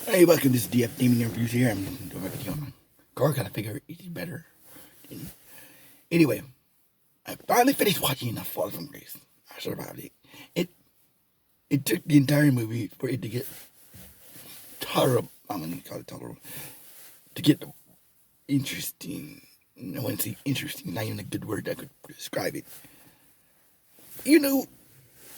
Hey, welcome to this DF Demon Reviews here. I'm doing my video on car. Gotta figure it's better. Anyway, I finally finished watching enough Fall from Grace. I survived it. It it took the entire movie for it to get tolerable. I'm gonna call it tolerable. To get interesting. I wouldn't say interesting. Not even a good word that could describe it. You know,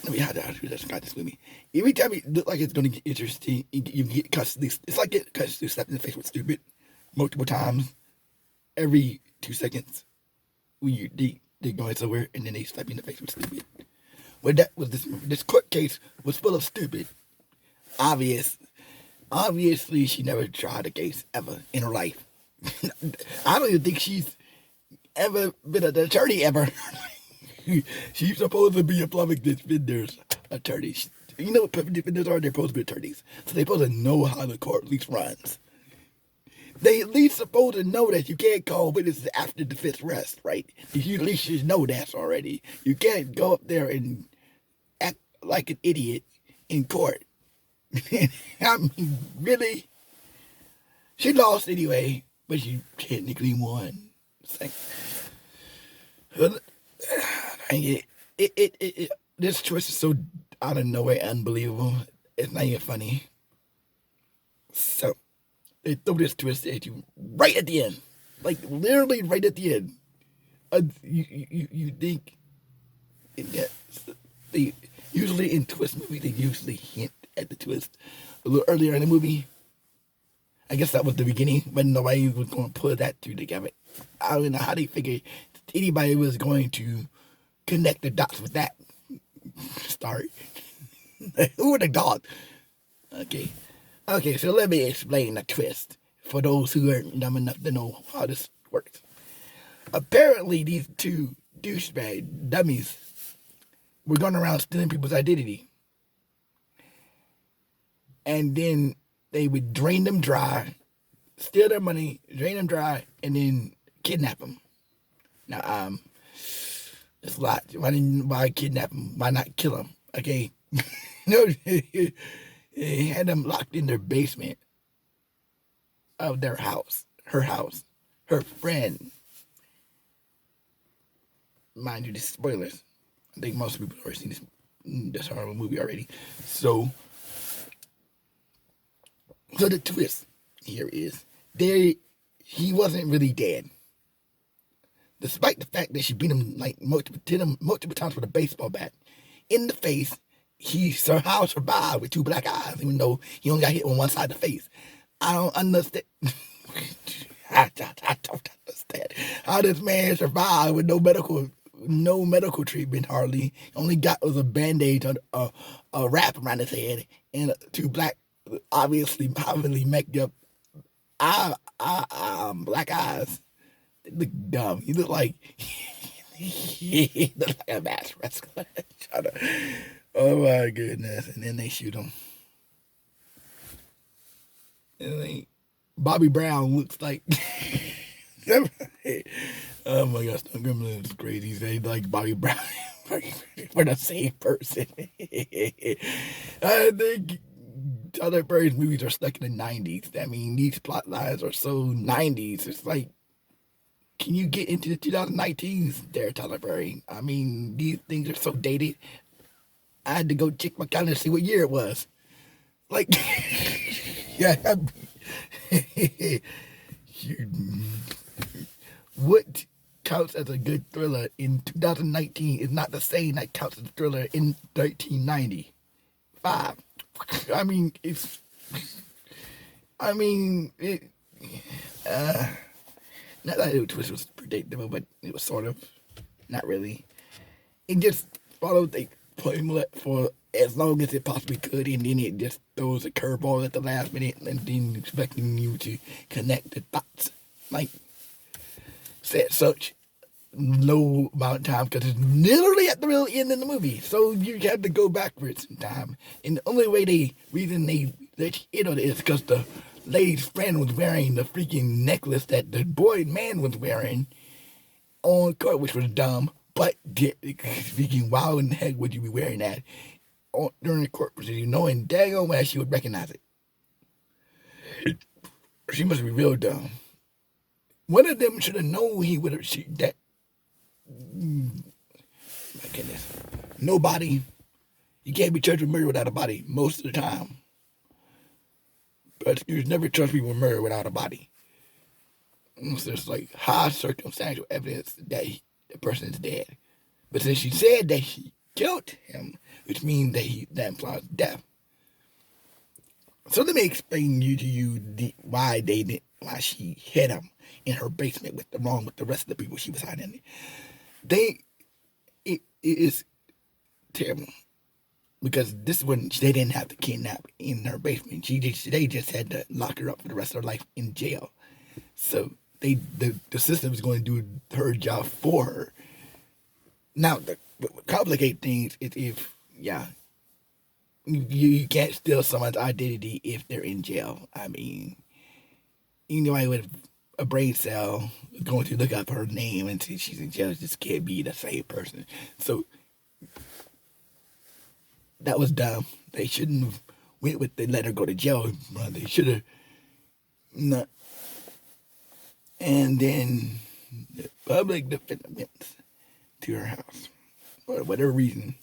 let me how to describe this movie. Every time it looks like it's gonna get interesting, you get cussed. It's like get cussed slapped in the face with stupid multiple times every 2 seconds. When they going somewhere and then they slap you in the face with stupid. Well, that was this court case was full of stupid. Obvious, obviously she never tried a case ever in her life. I don't even think she's ever been an attorney ever. She's supposed to be a public defender's attorney. You know what public defenders are? They're supposed to be attorneys. So they're supposed to know how the court at least runs. They at least supposed to know that you can't call witnesses after defense rest, right? You at least should know that already. You can't go up there and act like an idiot in court. I mean, really? She lost anyway, but she technically won. It's like, this twist is so out of nowhere unbelievable. It's not even funny. So, they throw this twist at you right at the end. Like, literally right at the end. You think, they usually in twist movies, they usually hint at the twist a little earlier in the movie. I guess that was the beginning, but nobody was going to put that two together. I don't know how they figured anybody was going to connect the dots with that story. Who would have thought? Okay, so let me explain the twist for those who aren't dumb enough to know how this works. Apparently, these two douchebag dummies were going around stealing people's identity. And then they would drain them dry, steal their money, drain them dry, and then kidnap them. Now, it's a lot. Why kidnap them? Why not kill them? Okay. No, they had them locked in their basement of their house, her friend. Mind you, this is spoilers. I think most people have already seen this horror movie already. So the twist here is he wasn't really dead. Despite the fact that she beat him like multiple times with a baseball bat in the face, he somehow survived with two black eyes, even though he only got hit on one side of the face. I don't understand. I don't understand how this man survived with no medical treatment hardly. Only got was a band-aid on a wrap around his head and two black, obviously heavily make up black eyes. They look dumb. He looked like he looked like a mass wrestler. Oh my goodness! And then they shoot him. And Bobby Brown looks like. Oh my gosh, Stone Gremlin is crazy. They like Bobby Brown for the same person. I think Tyler Perry's movies are stuck in the 90s. I mean, these plot lines are so 90s. It's like, can you get into the 2019s there, Tyler Perry? I mean, these things are so dated. I had to go check my calendar to see what year it was. Like, yeah. What counts as a good thriller in 2019 is not the same that counts as a thriller in 1995. I mean, not that it was predictable, but it was sort of, not really. It just followed the formula for as long as it possibly could, and then it just throws a curveball at the last minute, and then expecting you to connect the dots. Like, said such low amount of time because it's literally at the real end of the movie, so you have to go backwards in time. And the only reason they let you in on it is because the lady's friend was wearing the freaking necklace that the man was wearing on court, which was dumb. But speaking, why in the heck would you be wearing that during the court proceeding, knowing daggone well she would recognize it? She must be real dumb. One of them should have known he would have that. My goodness, nobody. You can't be charged with murder without a body most of the time. Prosecutors never charge people with murder without a body. Unless there's like high circumstantial evidence that the person is dead. But since she said that she killed him, which means that implies death. So let me explain to you why she hid him in her basement along with the rest of the people she was hiding. It is terrible because this one they didn't have to kidnap in her basement. They just had to lock her up for the rest of her life in jail. So the system is going to do her job for her. Now the complicated things is if you can't steal someone's identity if they're in jail. I mean, anybody with a brain cell is going to look up her name and see she's in jail. This can't be the same person. So that was dumb. They shouldn't have went with let her go to jail. They should have not. And then the public defender went to her house for whatever reason.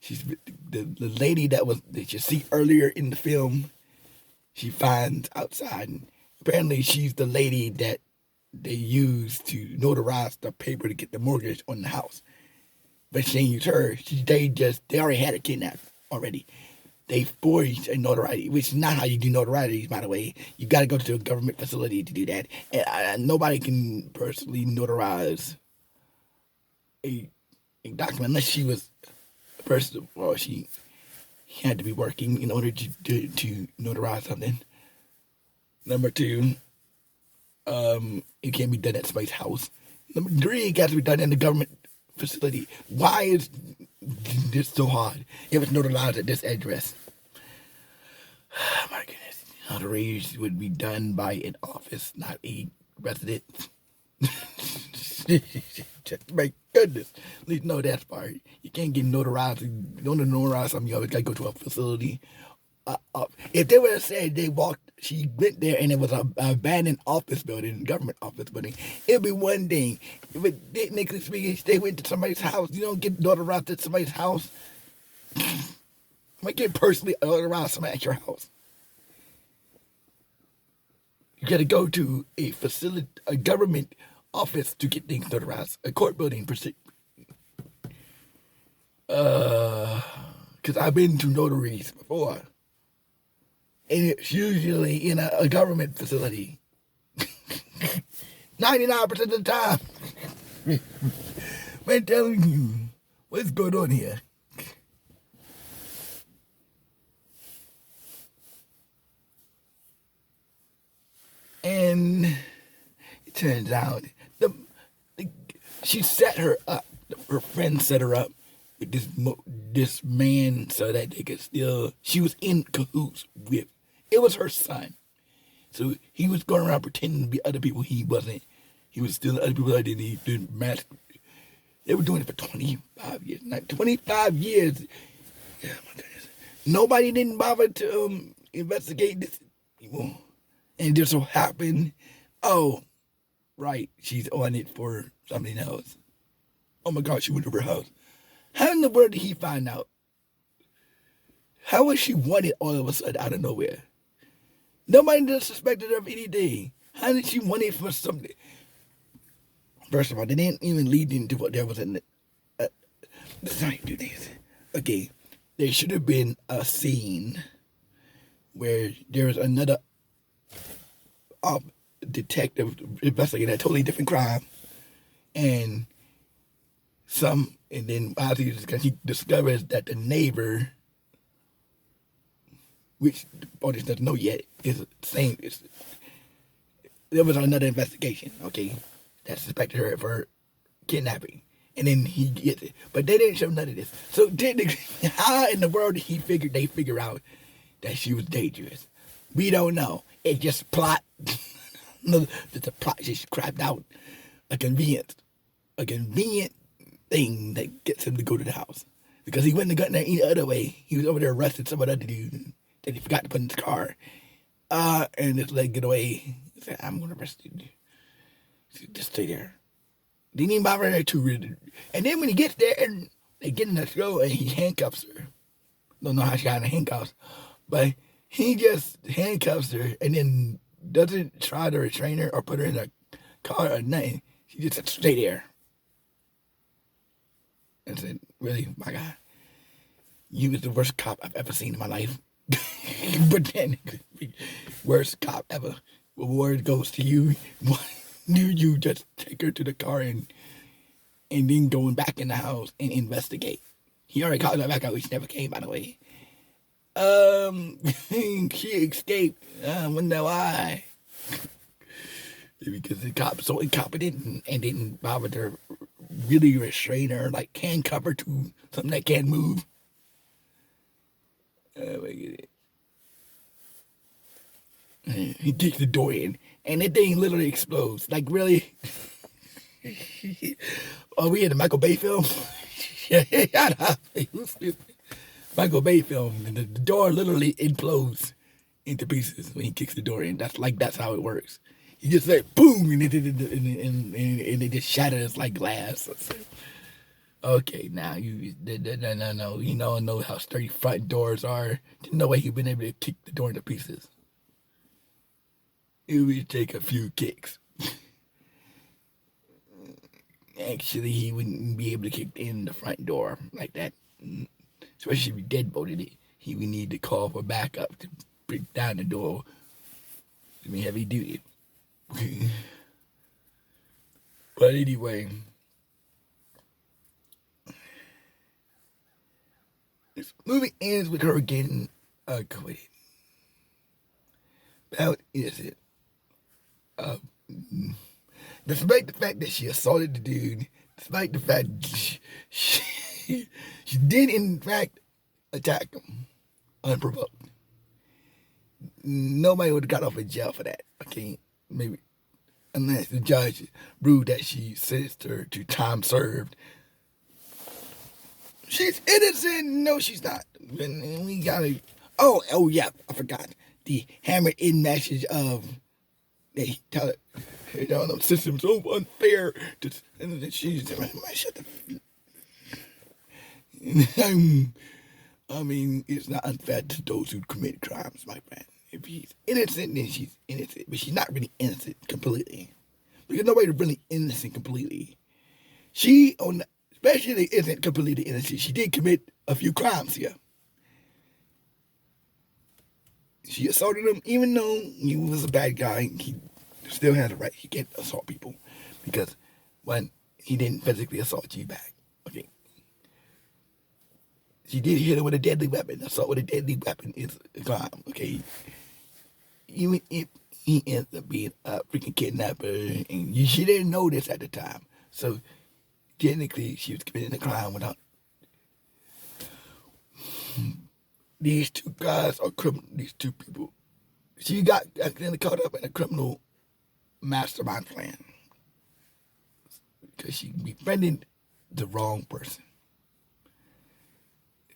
She's the lady that you see earlier in the film. She finds outside. And apparently, she's the lady that they used to notarize the paper to get the mortgage on the house. But she ain't use her. They already had her kidnapped already. They forged a notoriety, which is not how you do notorieties, by the way. You got to go to a government facility to do that. And nobody can personally notarize a document unless she was. First of all, she had to be working in order to notarize something. Number two, it can't be done at somebody's house. Number three, it got to be done in the government facility. Why is this so hard? If it's notarized at this address. Oh my goodness. Notaries would be done by an office, not a resident. My goodness. At least know that part. You can't get notarized. You don't notarize something, you always got to go to a facility. If they would have said she went there and it was an abandoned office building, government office building, it'd be one thing. But technically speaking, they went to somebody's house. You don't get notarized at somebody's house. I can't personally notarize somebody at your house. You got to go to a facility, a government office to get things notarized, a court building. Because I've been to notaries before. And it's usually in a government facility. 99% of the time. I'm telling you, what's going on here? And it turns out she set her up. Her friend set her up with this man so that they could still. She was in cahoots with. It was her son, so he was going around pretending to be other people he wasn't. He was still other people identity. They were doing it for 25 years. Not 25 years. Yeah, my goodness. Nobody didn't bother to investigate this anymore. And it just so happened, oh, right, she's on it for something else. Oh my God, she went to her house. How in the world did he find out? How was she wanted all of a sudden out of nowhere? Nobody just suspected her of anything. How did she want it for something? First of all, they didn't even lead into what there was in the... let's not do this. Okay, there should have been a scene where there was another detective investigating a totally different crime, and then he discovers that the neighbor, which the police doesn't know yet, is the same. There was another investigation, okay, that suspected her for kidnapping, and then he gets it, but they didn't show none of this. So how in the world did they figure out that she was dangerous? We don't know. It just plot. It's a plot just crapped out. A convenient thing that gets him to go to the house. Because he wouldn't have gotten there any other way. He was over there arresting some other dude that he forgot to put in his car. And just let it get away. He said, I'm gonna arrest you. Just stay there. Didn't even bother her too really. And then when he gets there and they get in the throat and he handcuffs her. Don't know how she got in the handcuffs, but he just handcuffs her and then doesn't try to restrain her or put her in a car or nothing. She just said, stay there. And said, really, my God, you was the worst cop I've ever seen in my life. But then, worst cop ever. Reward goes to you. You just take her to the car and then going back in the house and investigate. He already called her back out, which never came, by the way. She escaped. I wonder why. Because the cop's so incompetent and didn't bother to really restrain her, like handcuff her to something that can't move. He kicks the door in, and that thing literally explodes. Like, really? Oh, we had a Michael Bay film? Michael Bay film, and the door literally implodes into pieces when he kicks the door in. That's how it works. He just like boom, and it just shatters like glass. Okay, now no, you know how sturdy front doors are. There's no way he'd been able to kick the door into pieces. It would take a few kicks. Actually, he wouldn't be able to kick in the front door like that. Especially if he deadbolted it. He would need to call for backup to break down the door. I mean, heavy duty. But anyway, this movie ends with her getting acquitted. About innocent. Despite the fact that she assaulted the dude, despite the fact she did in fact attack him unprovoked. Nobody would have got off of jail for that. Okay, maybe unless the judge ruled that she sentenced her to time served. She's innocent. No, she's not. And we gotta. Oh yeah, I forgot the hammered in message of they tell it. You know, the system's so unfair. And then she's shut the. I mean, it's not unfair to those who commit crimes, my friend. If she's innocent, then she's innocent. But she's not really innocent completely. Because nobody's really innocent completely. She, especially, isn't completely innocent. She did commit a few crimes here. She assaulted him, even though he was a bad guy. He still has a right. He can't assault people because when he didn't physically assault you back. Okay. She did hit him with a deadly weapon. Assault with a deadly weapon is a crime. Okay. Even if he ends up being a freaking kidnapper, and she didn't know this at the time, so technically she was committing a crime without. These two guys are criminal. These two people. She got accidentally caught up in a criminal mastermind plan because she befriended the wrong person.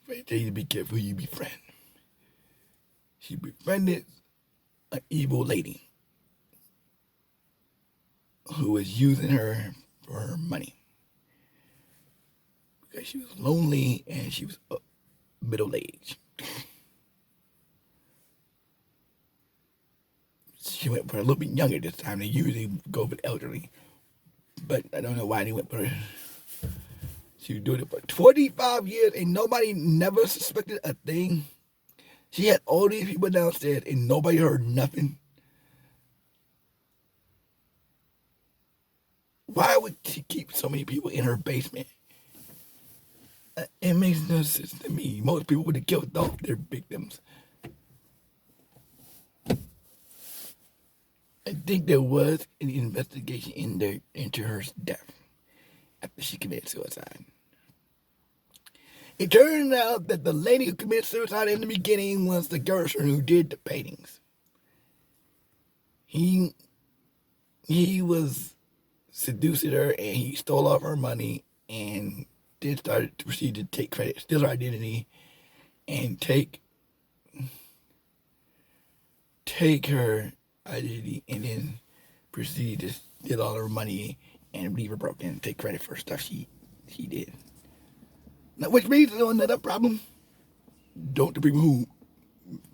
I tell you to be careful who you befriend. She befriended an evil lady who was using her for her money because she was lonely and she was middle-aged. She went for a little bit younger this time. They usually go for the elderly, but I don't know why they went for her. She was doing it for 25 years and nobody never suspected a thing. She had all these people downstairs and nobody heard nothing. Why would she keep so many people in her basement? It makes no sense to me. Most people would have killed off their victims. I think there was an investigation into her death after she committed suicide. It turned out that the lady who committed suicide in the beginning was the Gershon who did the paintings. He was seducing her and he stole all of her money and then started to proceed to take credit, steal her identity, and take take her identity and then proceed to steal all her money and leave her broken and take credit for stuff she did. Now, which brings us on another problem. Don't the people who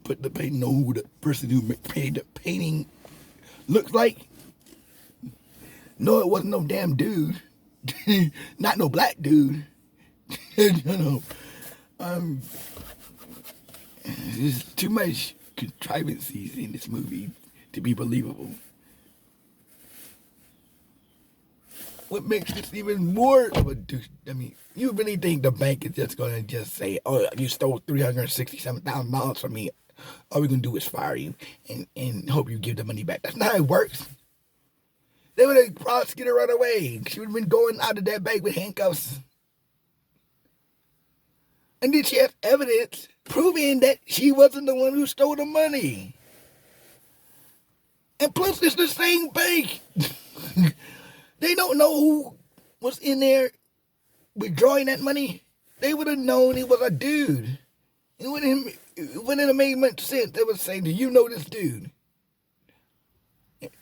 put the painting know who the person who painted the painting looks like? No, it wasn't no damn dude. Not no black dude. There's too much contrivances in this movie to be believable. What makes this even more of a douche? I mean, you really think the bank is just going to just say, oh, you stole $367,000 from me. All we're going to do is fire you and hope you give the money back. That's not how it works. They would have prosecuted her right away. She would have been going out of that bank with handcuffs. And did she have evidence proving that she wasn't the one who stole the money? And plus, it's the same bank. They don't know who was in there withdrawing that money. They would have known it was a dude. It wouldn't have made much sense. They would say, do you know this dude?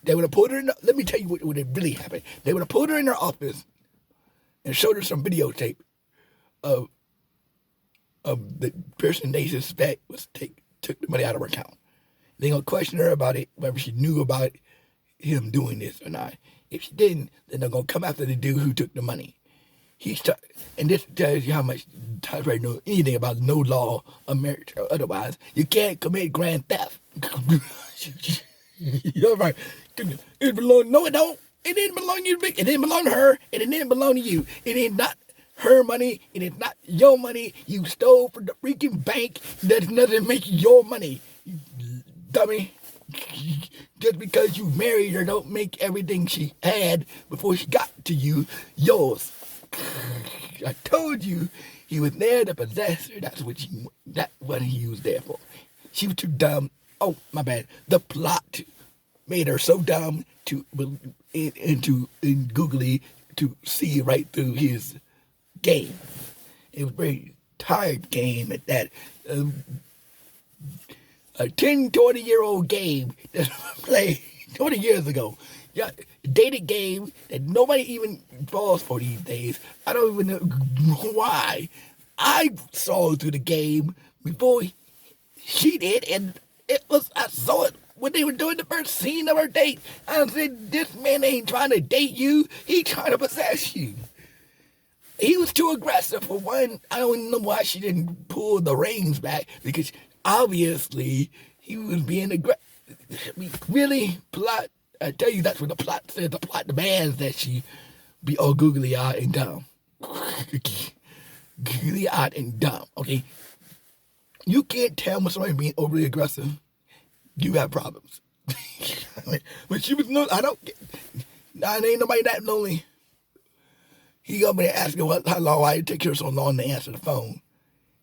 They would have put her in, let me tell you what would have really happened. They would have put her in her office and showed her some videotape of the person they suspect took the money out of her account. They're going to question her about it, whether she knew about him doing this or not. If she didn't, then they're going to come after the dude who took the money. And this tells you how much Tyler knows anything about no law of marriage or otherwise. You can't commit grand theft. You're right. It belong. No, it don't. It didn't belong to you. It didn't belong to her, and it didn't belong to you. It is not her money. It is not your money. You stole from the freaking bank. That doesn't make your money, you dummy. Just because you married her don't make everything she had before she got to you yours. I told you he was there to possess her. That's what he was there for. She was too dumb. Oh, my bad. The plot made her so dumb in googly to see right through his game. It was a very tired game at that. A 10, 20-year-old game that I played 20 years ago. Yeah, dated game that nobody even falls for these days. I don't even know why. I saw through the game before she did, and I saw it when they were doing the first scene of our date. I said, this man ain't trying to date you, he trying to possess you. He was too aggressive for one. I don't know why she didn't pull the reins back, because obviously he was being aggressive. I mean, really, plot. I tell you, that's what the plot says. The plot demands that she be all googly-eyed and dumb. Googly-eyed and dumb, okay? You can't tell when somebody's being overly aggressive. You have problems. When she was no, ain't nobody that lonely. He got me asking how long, why it take her so long to answer the phone.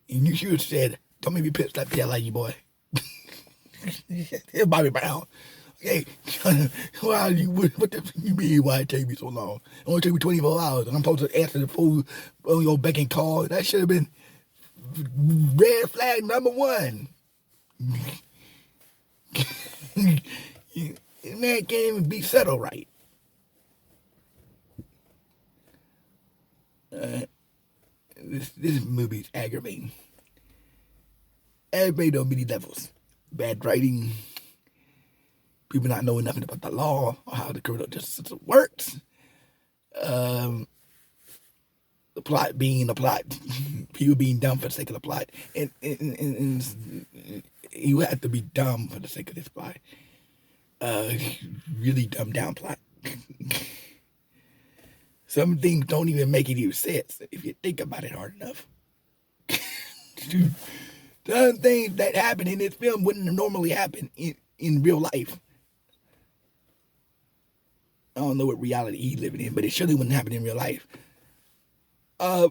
And you should have said, don't make me pissed like the hell out of you, boy. It's Bobby Brown. Okay, what you mean why it take me so long? It only took me 24 hours and I'm supposed to answer the phone on your beck and call. That should have been red flag number one. Man can't even be settled right. This movie's aggravating. Aggravating on many levels. Bad writing. People not knowing nothing about the law or how the criminal justice system works. The plot being a plot. People being dumb for the sake of the plot. And you have to be dumb for the sake of this plot. Really dumbed down plot. Some things don't even make any sense if you think about it hard enough. Some things that happen in this film wouldn't normally happen in real life. I don't know what reality he's living in, but it surely wouldn't happen in real life. I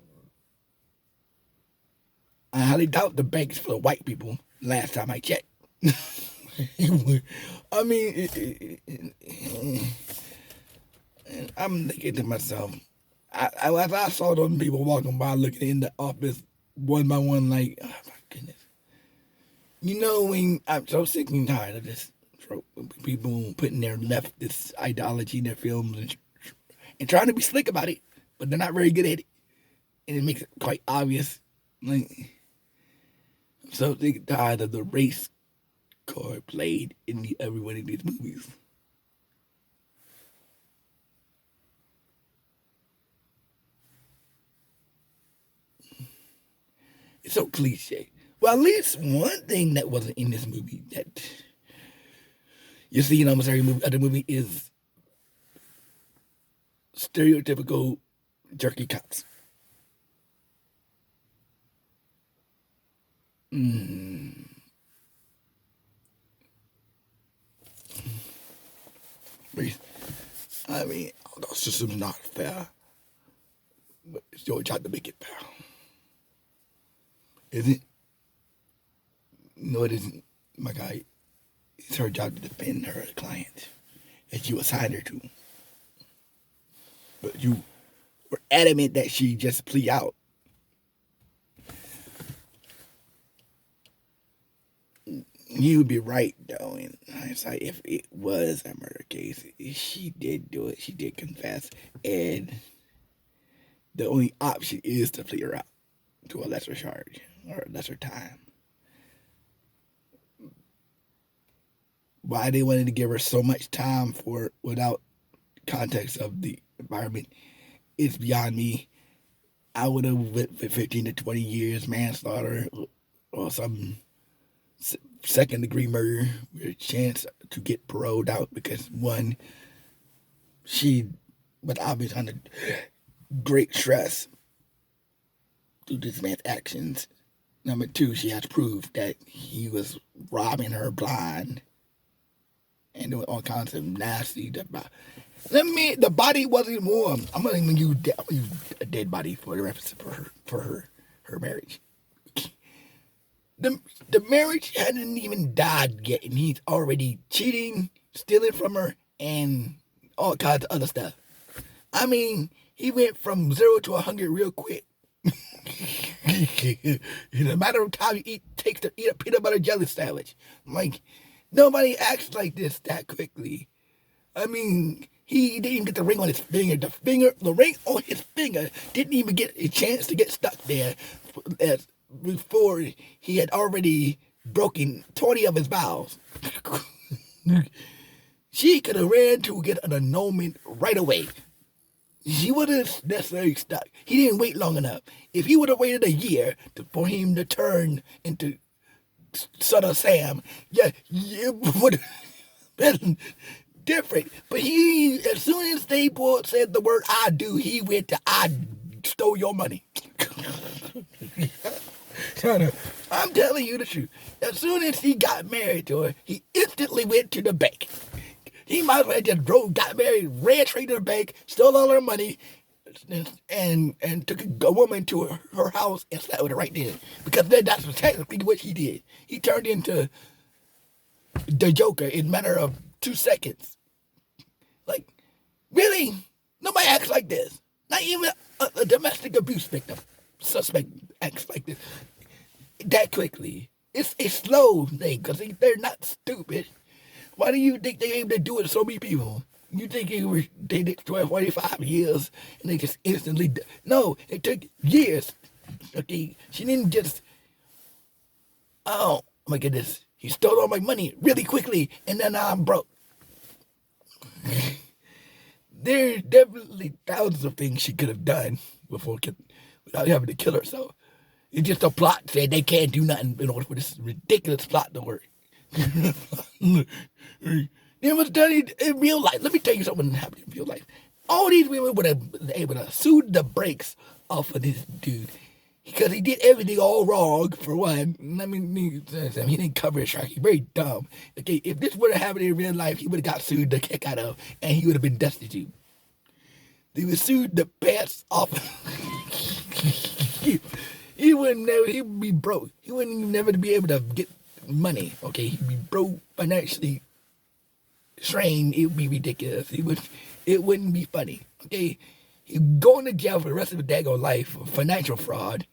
highly doubt the bank's for white people, last time I checked. I mean, I'm thinking to myself, as I saw those people walking by looking in the office one by one, like, oh my goodness. You know, when I'm so sick and tired of this trope. People putting their leftist ideology in their films and trying to be slick about it, but they're not very good at it, and it makes it quite obvious. Like, so they died of the race card played in every one of these movies. It's so cliche. Well, at least one thing that wasn't in this movie that you see in almost every other movie is stereotypical jerky cops. I mean, the system's not fair, but it's your job to make it fair. Is it? No, it isn't, my guy. It's her job to defend her client that you assigned her to. But you were adamant that she just plea out. You would be right, though, in hindsight, if it was a murder case. She did do it. She did confess. And the only option is to plea her out to a lesser charge or a lesser time. Why they wanted to give her so much time for it without context of the environment is beyond me. I would have went for 15 to 20 years manslaughter or some second-degree murder with a chance to get paroled out because, one, she was obviously under great stress through this man's actions. Number two, she has proof that he was robbing her blind and doing all kinds of nasty stuff. The body wasn't warm. I'm gonna even use a dead body for the reference for her marriage. The marriage hadn't even died yet, and he's already cheating, stealing from her, and all kinds of other stuff. I mean, he went from 0 to 100 real quick. In a matter of time, he takes to eat a peanut butter jelly sandwich. Like, nobody acts like this that quickly. I mean, he didn't even get the ring on his finger. The ring on his finger didn't even get a chance to get stuck there before he had already broken 20 of his vows. She could have ran to get an annulment right away. She wasn't necessarily stuck. He didn't wait long enough. If he would have waited a year for him to turn into Son of Sam, yeah, it would have been different. But he, as soon as they said the word "I do," he went to "I stole your money." I'm telling you the truth. As soon as he got married to her, he instantly went to the bank. He might as well just got married, ran straight to the bank, stole all her money, and took a woman to her house and slept with her right there. Because that's technically what he did. He turned into the Joker in a matter of 2 seconds. Like, really? Nobody acts like this. Not even a domestic abuse victim suspect acts like this that quickly. It's a slow thing because they're not stupid. Why do you think they able to do it to so many people? You think they did 12, 45 years and they just instantly... No, it took years. Okay, she didn't just... Oh, my goodness. He stole all my money really quickly and then I'm broke. There's definitely thousands of things she could have done without having to kill herself. It's just a plot saying they can't do nothing in order for this ridiculous plot to work. It was done in real life. Let me tell you something that happened in real life. All these women would have been able to sue the brakes off of this dude because he did everything all wrong, for one. I mean, he didn't cover his tracks. He's very dumb. Okay, if this would have happened in real life, he would have got sued the heck out of, and he would have been destitute. They would sued the pants off. He would be broke. He wouldn't never be able to get money. Okay, he'd be broke, financially strained. It would be ridiculous. It wouldn't be funny. Okay, he'd go into jail for the rest of his daggone life for financial fraud.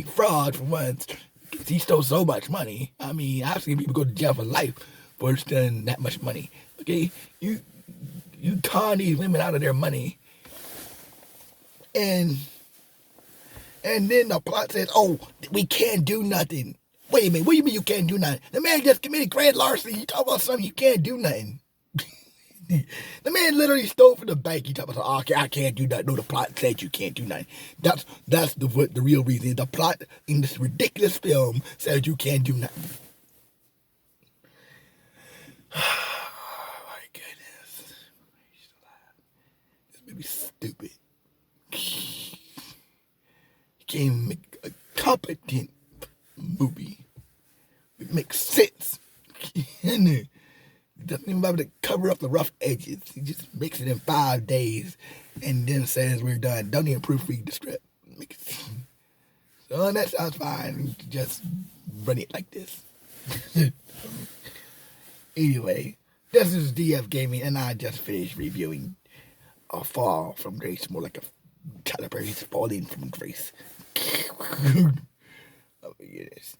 Fraud for once, because he stole so much money. I mean, I've seen people go to jail for life for spending that much money. Okay, you con these women out of their money, and then the plot says, "Oh, we can't do nothing." Wait a minute, what do you mean you can't do nothing? The man just committed grand larceny. You talk about something you can't do nothing. The man literally stole from the bank. You talk about, oh, okay, I can't do nothing. No, the plot said you can't do nothing. That's the real reason. The plot in this ridiculous film says you can't do nothing. Oh my goodness. This movie's stupid. You can't even make a competent movie. It makes sense. He doesn't even bother to cover up the rough edges. He just makes it in 5 days and then says we're done. Don't even proofread the script. So that sounds fine. Just run it like this. Anyway, this is DF Gaming, and I just finished reviewing A Fall from Grace. More like a Tyler Perry's Falling from Grace. Oh my goodness.